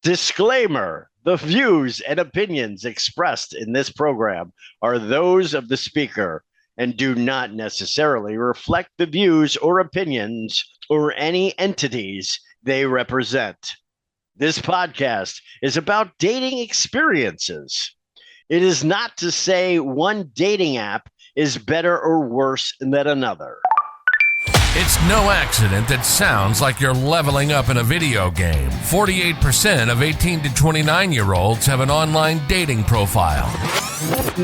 Disclaimer: the views and opinions expressed in this program are those of the speaker and do not necessarily reflect the views or opinions or any entities they represent. This podcast is about dating experiences. It is not to say one dating app is better or worse than another. It's no accident that sounds like you're leveling up in a video game. 48% of 18 to 29-year-olds have an online dating profile.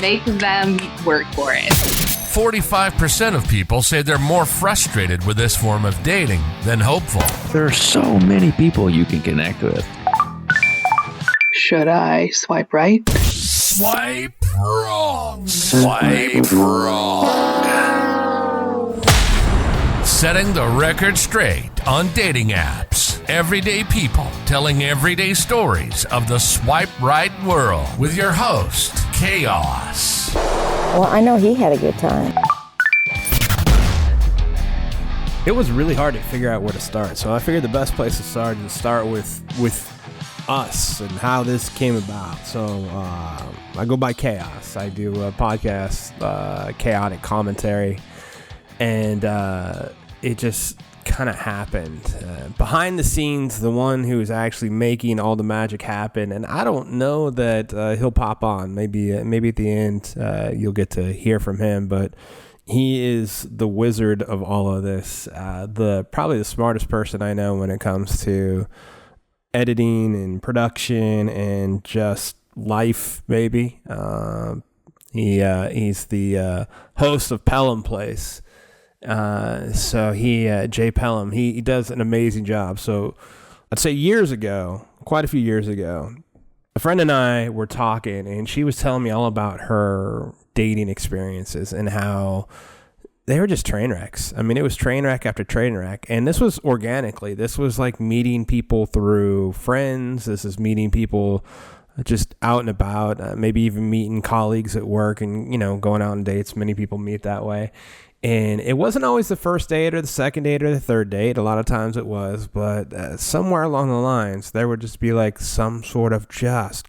Make them work for it. 45% of people say they're more frustrated with this form of dating than hopeful. There are so many people you can connect with. Should I swipe right? Swipe wrong. Swipe wrong. Setting the record straight on dating apps. Everyday people telling everyday stories of the swipe right world with your host, Koss. Well, I know he had a good time. It was really hard to figure out where to start, so I figured the best place to start is to start with us and how this came about. So I go by Chaos. I do a podcast, Chaotic Commentary, and it just kind of happened. Behind the scenes, the one who's actually making all the magic happen, and I don't know that he'll pop on. Maybe at the end you'll get to hear from him, but he is the wizard of all of this. Probably the smartest person I know when it comes to editing and production and just life, maybe. He's the host of Pelham Place. Jay Pelham, he does an amazing job. So I'd say quite a few years ago, a friend and I were talking, and she was telling me all about her dating experiences and how they were just train wrecks. I mean, it was train wreck after train wreck. And this was organically. This was like meeting people through friends. This is meeting people just out and about, maybe even meeting colleagues at work and, going out on dates. Many people meet that way. And it wasn't always the first date or the second date or the third date. A lot of times it was, but somewhere along the lines, there would just be like some sort of just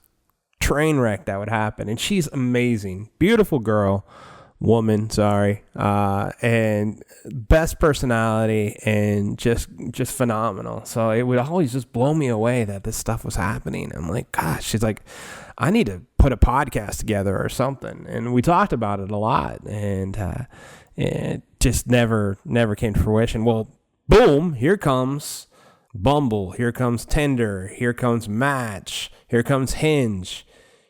train wreck that would happen. And she's amazing. Beautiful woman, and best personality and just phenomenal. So it would always just blow me away that this stuff was happening. I'm like, gosh, she's like, I need to put a podcast together or something. And we talked about it a lot, and it just never came to fruition. Well, boom, here comes Bumble, here comes Tinder, here comes Match, here comes Hinge,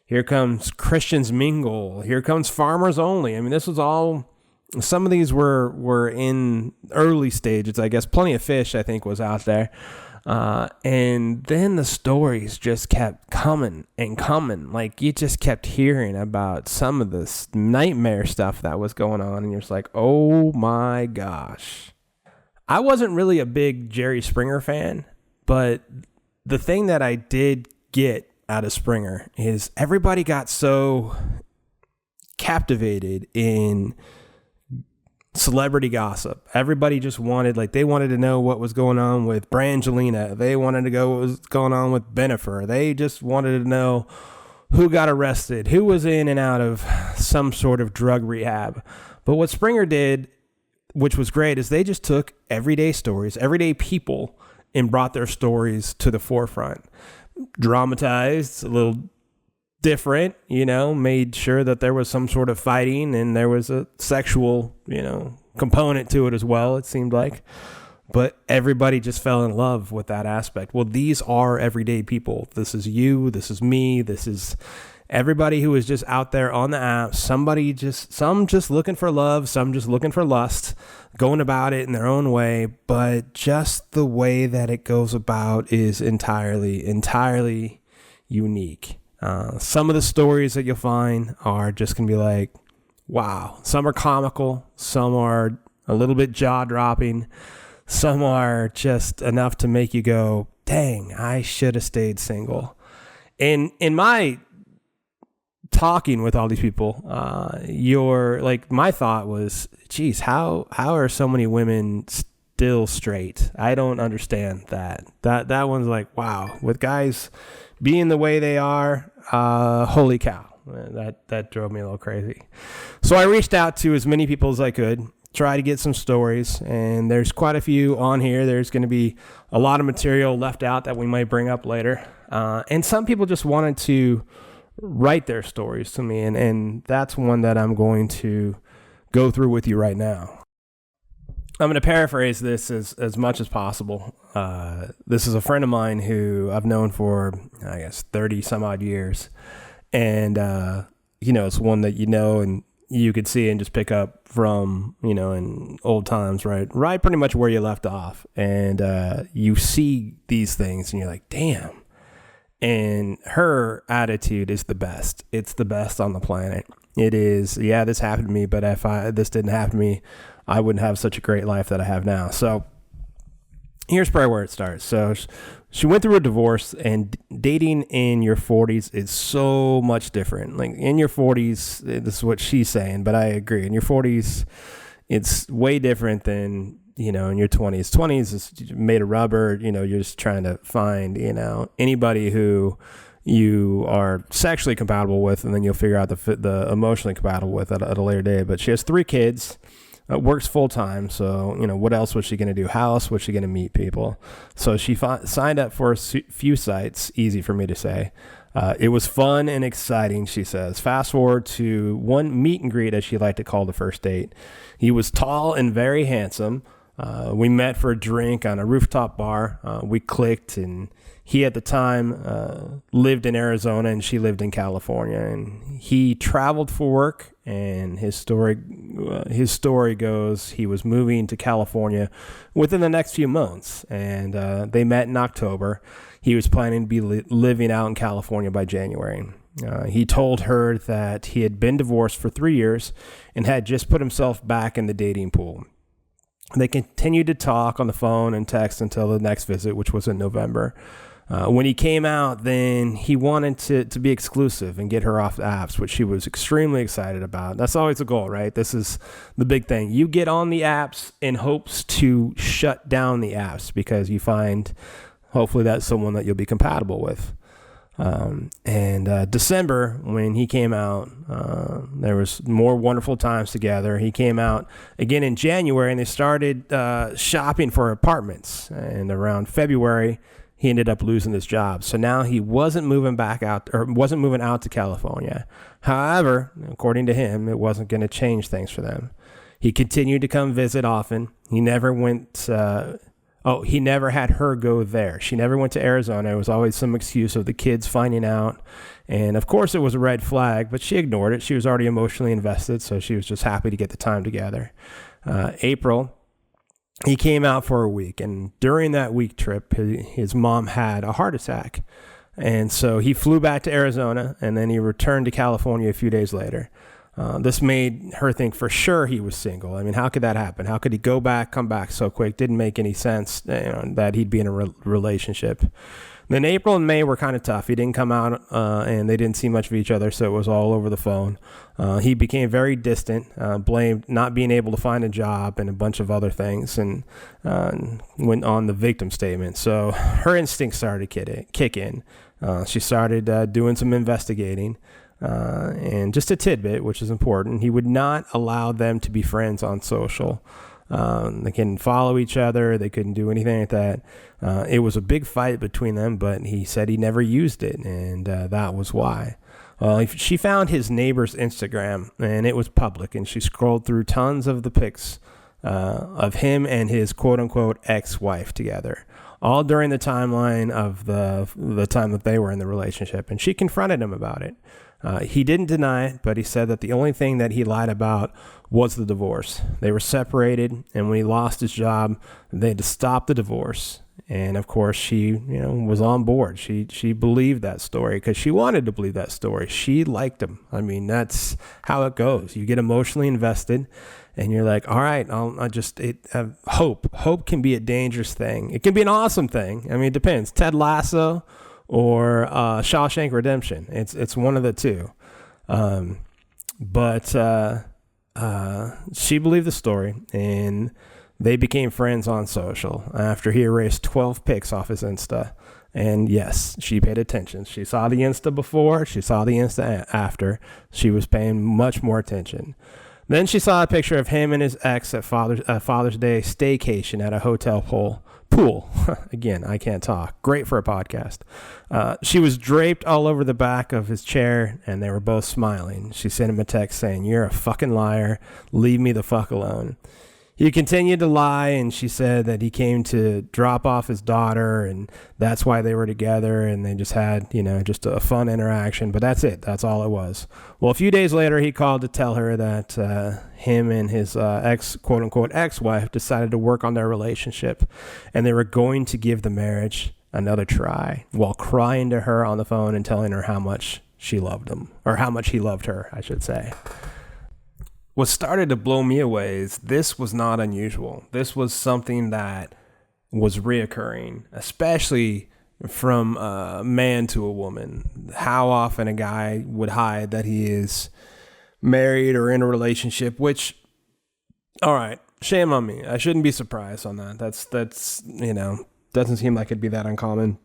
here comes Christians Mingle, here comes Farmers Only. I mean, this was all, some of these were in early stages, I guess. Plenty of Fish, I think, was out there. And then the stories just kept coming and coming. Like, you just kept hearing about some of this nightmare stuff that was going on, and you're just like, oh my gosh. I wasn't really a big Jerry Springer fan, but the thing that I did get out of Springer is everybody got so captivated in celebrity gossip. Everybody just wanted to know what was going on with Brangelina. They wanted to know what was going on with Bennifer. They just wanted to know who got arrested, who was in and out of some sort of drug rehab. But what Springer did, which was great, is they just took everyday stories, everyday people, and brought their stories to the forefront. Dramatized, a little different, made sure that there was some sort of fighting and there was a sexual, component to it as well, it seemed like. But everybody just fell in love with that aspect. Well, these are everyday people. This is you, this is me, this is everybody who is just out there on the app. Some just looking for love, some just looking for lust, going about it in their own way. But just the way that it goes about is entirely unique. Some of the stories that you'll find are just going to be like, wow. Some are comical. Some are a little bit jaw-dropping. Some are just enough to make you go, dang, I should have stayed single. And in my talking with all these people, my thought was, geez, how are so many women still straight. I don't understand that. That one's like, wow, with guys being the way they are, holy cow. That drove me a little crazy. So I reached out to as many people as I could, try to get some stories, and there's quite a few on here. There's going to be a lot of material left out that we might bring up later. And some people just wanted to write their stories to me, and that's one that I'm going to go through with you right now. I'm going to paraphrase this as much as possible. This is a friend of mine who I've known for, I guess, 30 some odd years. And, it's one that and you could see and just pick up from, in old times, right pretty much where you left off. And you see these things and you're like, damn. And her attitude is the best. It's the best on the planet. It is, yeah, this happened to me, but if this didn't happen to me, I wouldn't have such a great life that I have now. So here's probably where it starts. So she went through a divorce, and dating in your 40s is so much different. Like in your 40s, this is what she's saying, but I agree. In your 40s, it's way different than, in your 20s. 20s is made of rubber. You're just trying to find, anybody who you are sexually compatible with, and then you'll figure out the emotionally compatible with at a later date. But she has 3 kids. Works full time, so what else was she going to do? How else was she going to meet people? So she signed up for a few sites. Easy for me to say. It was fun and exciting, she says. Fast forward to one meet and greet, as she liked to call the first date. He was tall and very handsome. We met for a drink on a rooftop bar. We clicked, and he at the time lived in Arizona and she lived in California, and he traveled for work. And his story goes, he was moving to California within the next few months, and they met in October. He was planning to be living out in California by January. He told her that he had been divorced for 3 years and had just put himself back in the dating pool. They continued to talk on the phone and text until the next visit, which was in November. When he came out, then he wanted to be exclusive and get her off the apps, which she was extremely excited about. That's always the goal, right? This is the big thing. You get on the apps in hopes to shut down the apps because you find, hopefully, that's someone that you'll be compatible with. December, when he came out, there was more wonderful times together. He came out again in January, and they started shopping for apartments. And around February, he ended up losing his job. So now he wasn't moving out to California. However, according to him, it wasn't going to change things for them. He continued to come visit often. He never he never had her go there. She never went to Arizona. It was always some excuse of the kids finding out. And of course it was a red flag, but she ignored it. She was already emotionally invested, so she was just happy to get the time together. April, he came out for a week, and during that week trip, his mom had a heart attack. And so he flew back to Arizona, and then he returned to California a few days later. This made her think for sure he was single. I mean, how could that happen? How could he come back so quick? Didn't make any sense that he'd be in a relationship. Then April and May were kind of tough. He didn't come out, and they didn't see much of each other, so it was all over the phone. He became very distant, blamed not being able to find a job and a bunch of other things, and went on the victim statement. So her instincts started to kick in. She started doing some investigating. And just a tidbit, which is important, he would not allow them to be friends on social. They couldn't follow each other. They couldn't do anything like that. It was a big fight between them, but he said he never used it, and that was why. She found his neighbor's Instagram, and it was public, and she scrolled through tons of the pics of him and his quote-unquote ex-wife together, all during the timeline of the time that they were in the relationship, and she confronted him about it. He didn't deny it, but he said that the only thing that he lied about was the divorce. They were separated, and when he lost his job, they had to stop the divorce. And of course, she, was on board. She believed that story because she wanted to believe that story. She liked him. I mean, that's how it goes. You get emotionally invested, and you're like, all right, hope can be a dangerous thing. It can be an awesome thing. I mean, it depends. Ted Lasso or Shawshank Redemption. It's one of the two. But she believed the story, and They became friends on social after he erased 12 pics off his Insta. And yes, she paid attention. She saw the Insta before, she saw the Insta after. She was paying much more attention. Then she saw a picture of him and his ex at Father's Day staycation at a hotel pool. Again, I can't talk. Great for a podcast. She was draped all over the back of his chair, and they were both smiling. She sent him a text saying, "You're a fucking liar. Leave me the fuck alone." He continued to lie, and she said that he came to drop off his daughter, and that's why they were together, and they just had, just a fun interaction. But that's it. That's all it was. Well, a few days later, he called to tell her that him and his quote-unquote ex-wife decided to work on their relationship, and they were going to give the marriage another try, while crying to her on the phone and telling her how much she loved him, or how much he loved her, I should say. What started to blow me away is this was not unusual. This was something that was reoccurring, especially from a man to a woman. How often a guy would hide that he is married or in a relationship, which, all right, shame on me. I shouldn't be surprised on that. That's doesn't seem like it'd be that uncommon.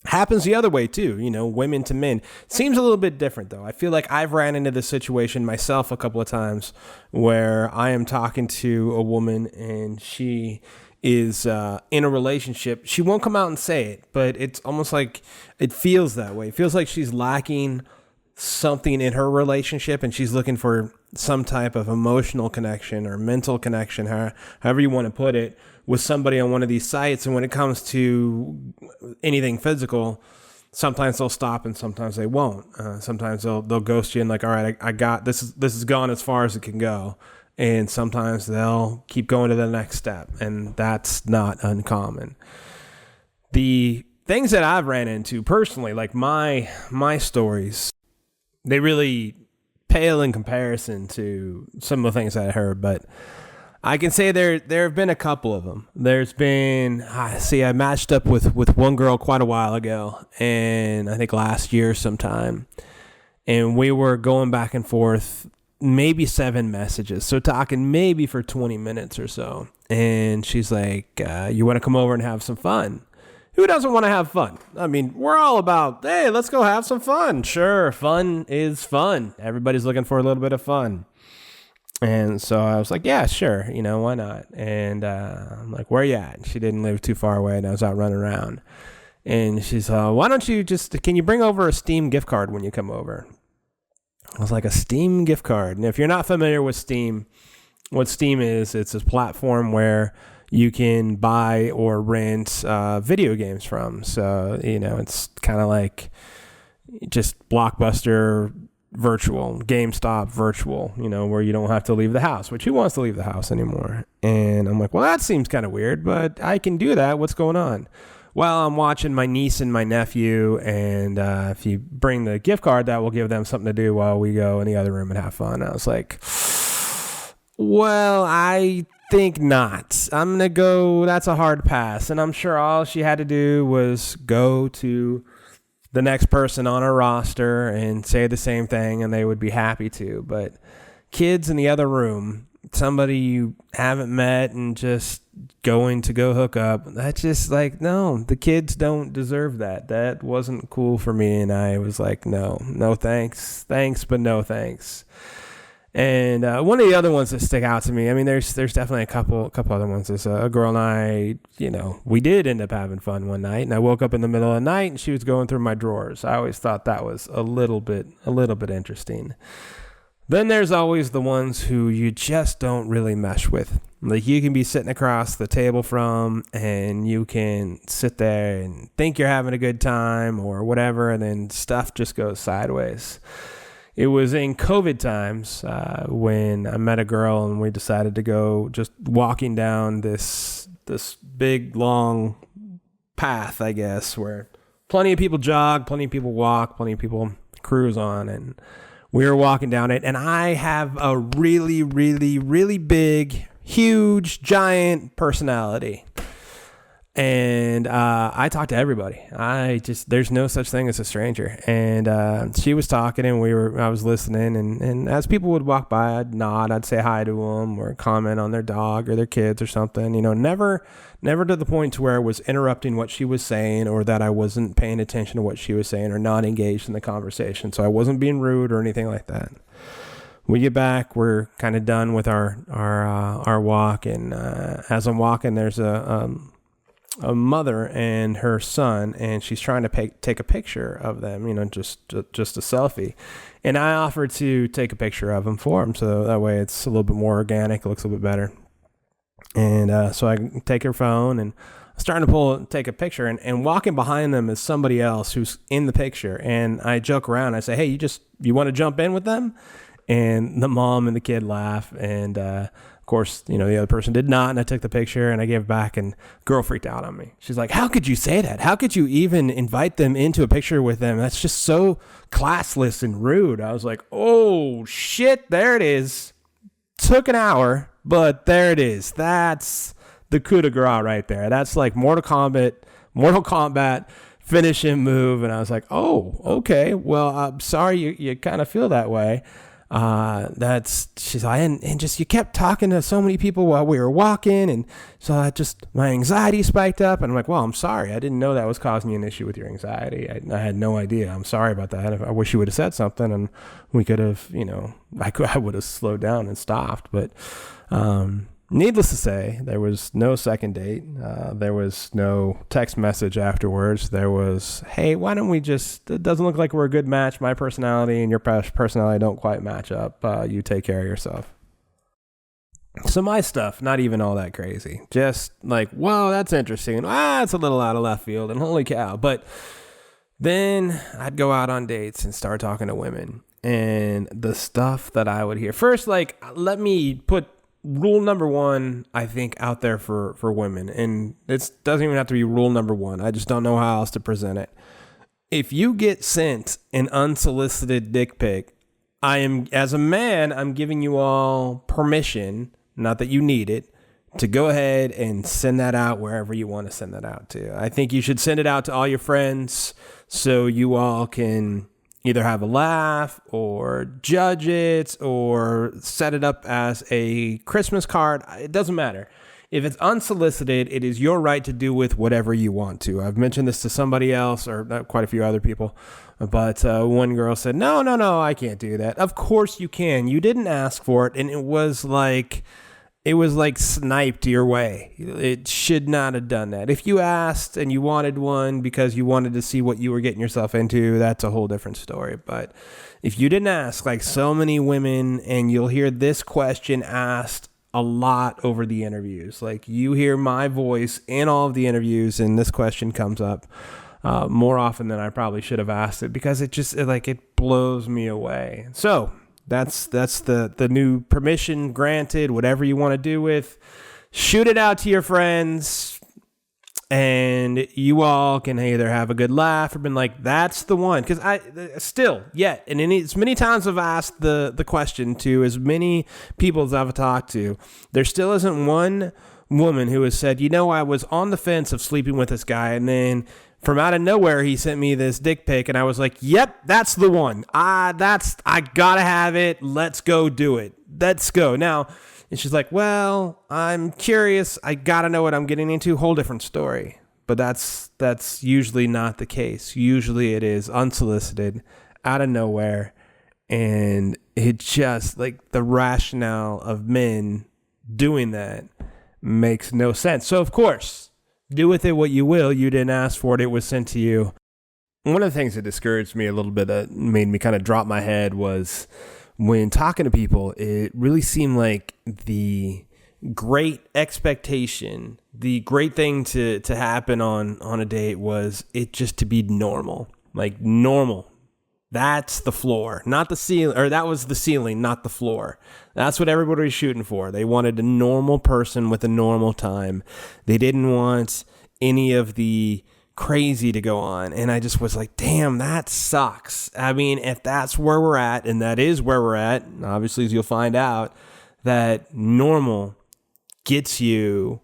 Happens the other way too, women to men. Seems a little bit different though. I feel like I've ran into this situation myself a couple of times where I am talking to a woman and she is in a relationship. She won't come out and say it, but it's almost like it feels that way. It feels like she's lacking something in her relationship and she's looking for some type of emotional connection or mental connection, however you want to put it, with somebody on one of these sites. And when it comes to anything physical, sometimes they'll stop and sometimes they won't. Sometimes they'll ghost you and like, all right, I got this is gone as far as it can go. And sometimes they'll keep going to the next step, and that's not uncommon. The things that I've ran into personally, like my stories, they really pale in comparison to some of the things I heard, but I can say there have been a couple of them. There's been, I matched up with one girl quite a while ago, and I think last year sometime, and we were going back and forth, maybe 7 messages, so talking maybe for 20 minutes or so, and she's like, you want to come over and have some fun? Who doesn't want to have fun? I mean, we're all about, hey, let's go have some fun. Sure, fun is fun. Everybody's looking for a little bit of fun. And so I was like, yeah, sure, why not? And I'm like, where you at? She didn't live too far away, and I was out running around. And she's, why don't you can you bring over a Steam gift card when you come over? I was like, a Steam gift card. And if you're not familiar with Steam, what Steam is, it's a platform where you can buy or rent video games from. So, it's kind of like just Blockbuster virtual, GameStop virtual, where you don't have to leave the house, which who wants to leave the house anymore? And I'm like, well, that seems kind of weird, but I can do that. What's going on? Well, I'm watching my niece and my nephew, and if you bring the gift card, that will give them something to do while we go in the other room and have fun. I was like, well, I think not. I'm going to go, that's a hard pass. And I'm sure all she had to do was go to the next person on her roster and say the same thing, and they would be happy to. But kids in the other room, somebody you haven't met and just going to go hook up, that's just like, no, the kids don't deserve that. That wasn't cool for me. And I was like, no thanks, but no thanks. And one of the other ones that stick out to me, I mean, there's definitely a couple other ones. There's a girl and I, we did end up having fun one night, and I woke up in the middle of the night and she was going through my drawers. I always thought that was a little bit interesting. Then there's always the ones who you just don't really mesh with. Like, you can be sitting across the table from, and you can sit there and think you're having a good time or whatever, and then stuff just goes sideways. It was in COVID times when I met a girl and we decided to go just walking down this big, long path, I guess, where plenty of people jog, plenty of people walk, plenty of people cruise on. And we were walking down it. And I have a really, really, really big, huge, giant personality. And I talked to everybody. There's no such thing as a stranger. And she was talking, and I was listening. And as people would walk by, I'd nod, I'd say hi to them, or comment on their dog or their kids or something. You know, never to the point to where I was interrupting what she was saying, or that I wasn't paying attention to what she was saying, or not engaged in the conversation. So I wasn't being rude or anything like that. We get back, we're kind of done with our walk, and as I'm walking, there's a mother and her son, and she's trying to take a picture of them, you know, just a selfie. And I offered to take a picture of them for them, so that way it's a little bit more organic, it looks a little bit better. And so I take her phone, and I'm starting to take a picture, and walking behind them is somebody else who's in the picture. And I joke around, I say, hey, you want to jump in with them? And the mom and the kid laugh, and of course, you know, the other person did not, and I took the picture, and I gave it back, and girl freaked out on me. She's like, how could you say that? How could you even invite them into a picture with them? That's just so classless and rude. I was like, oh, shit, there it is. Took an hour, but there it is. That's the coup de grace right there. That's like Mortal Kombat finishing move, and I was like, oh, okay, well, I'm sorry you kind of feel that way. She's like, and just, you kept talking to so many people while we were walking, and so my anxiety spiked up, and I'm like, well, I'm sorry, I didn't know that was causing you an issue with your anxiety. I had no idea. I'm sorry about that. I wish you would have said something, and we could have, you know, I would have slowed down and stopped. But needless to say, there was no second date. There was no text message afterwards. There was, hey, why don't we it doesn't look like we're a good match. My personality and your personality don't quite match up. You take care of yourself. So my stuff, not even all that crazy. Just like, whoa, that's interesting. It's a little out of left field, and holy cow. But then I'd go out on dates and start talking to women. And the stuff that I would hear. First, like, let me put rule number one, I think, out there for women. And it doesn't even have to be rule number one. I just don't know how else to present it. If you get sent an unsolicited dick pic, as a man, I'm giving you all permission, not that you need it, to go ahead and send that out wherever you want to send that out to. I think you should send it out to all your friends so you all can either have a laugh or judge it or set it up as a Christmas card. It doesn't matter. If it's unsolicited, it is your right to do with whatever you want to. I've mentioned this to somebody else, or quite a few other people, but one girl said, no, I can't do that. Of course you can. You didn't ask for it, and it was like sniped your way. It should not have done that. If you asked and you wanted one because you wanted to see what you were getting yourself into, that's a whole different story. But if you didn't ask, like so many women, and you'll hear this question asked a lot over the interviews. Like, you hear my voice in all of the interviews, and this question comes up more often than I probably should have asked it, because it blows me away. So that's the new permission granted. Whatever you want to do with, shoot it out to your friends, and you all can either have a good laugh or been like, that's the one. Because as many times I've asked the question to as many people as I've talked to, there still isn't one woman who has said, I was on the fence of sleeping with this guy, and then from out of nowhere, he sent me this dick pic, and I was like, yep, that's the one. I gotta have it. Let's go do it. Let's go. Now, and she's like, well, I'm curious. I gotta know what I'm getting into. Whole different story. But that's usually not the case. Usually it is unsolicited, out of nowhere, and it just, like, the rationale of men doing that makes no sense. So, of course, do with it what you will. You didn't ask for it. It was sent to you. One of the things that discouraged me a little bit, that made me kind of drop my head, was when talking to people, it really seemed like the great expectation, the great thing to happen on a date was it just to be normal. Like, normal. That's the floor, not the ceiling, or that was the ceiling, not the floor. That's what everybody was shooting for. They wanted a normal person with a normal time. They didn't want any of the crazy to go on. And I just was like, damn, that sucks. I mean, if that's where we're at, and that is where we're at, obviously, as you'll find out, that normal gets you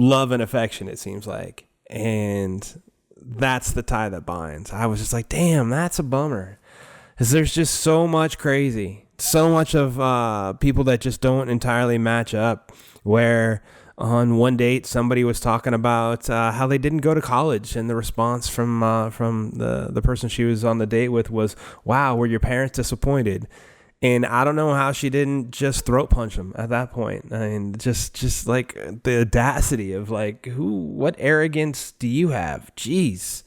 love and affection, it seems like. And that's the tie that binds. I was just like, damn, that's a bummer. Because there's just so much crazy. So much of people that just don't entirely match up. Where on one date, somebody was talking about how they didn't go to college. And the response from the person she was on the date with was, wow, were your parents disappointed? And I don't know how she didn't just throat punch him at that point. I mean, just like the audacity of like, what arrogance do you have? Jeez.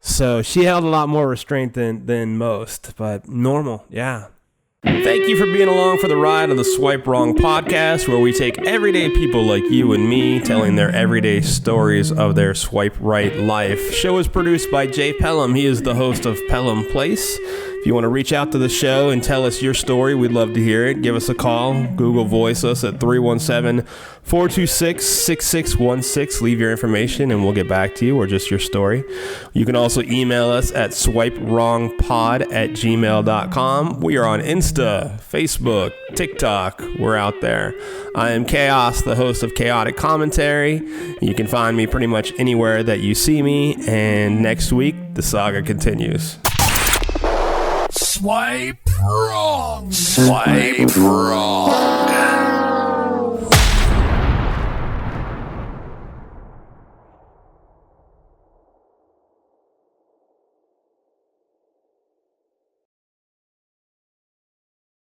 So she held a lot more restraint than most, but normal. Yeah. Thank you for being along for the ride on the Swipe Wrong podcast, where we take everyday people like you and me telling their everyday stories of their swipe right life. Show is produced by Jay Pelham. He is the host of Pelham Place. If you want to reach out to the show and tell us your story, we'd love to hear it. Give us a call. Google Voice us at 317-426-6616. Leave your information and we'll get back to you, or just your story. You can also email us at swipewrongpod@gmail.com. We are on Insta, Facebook, TikTok. We're out there. I am Chaos, the host of Chaotic Commentary. You can find me pretty much anywhere that you see me. And next week, the saga continues. Swipe wrong. Swipe wrong.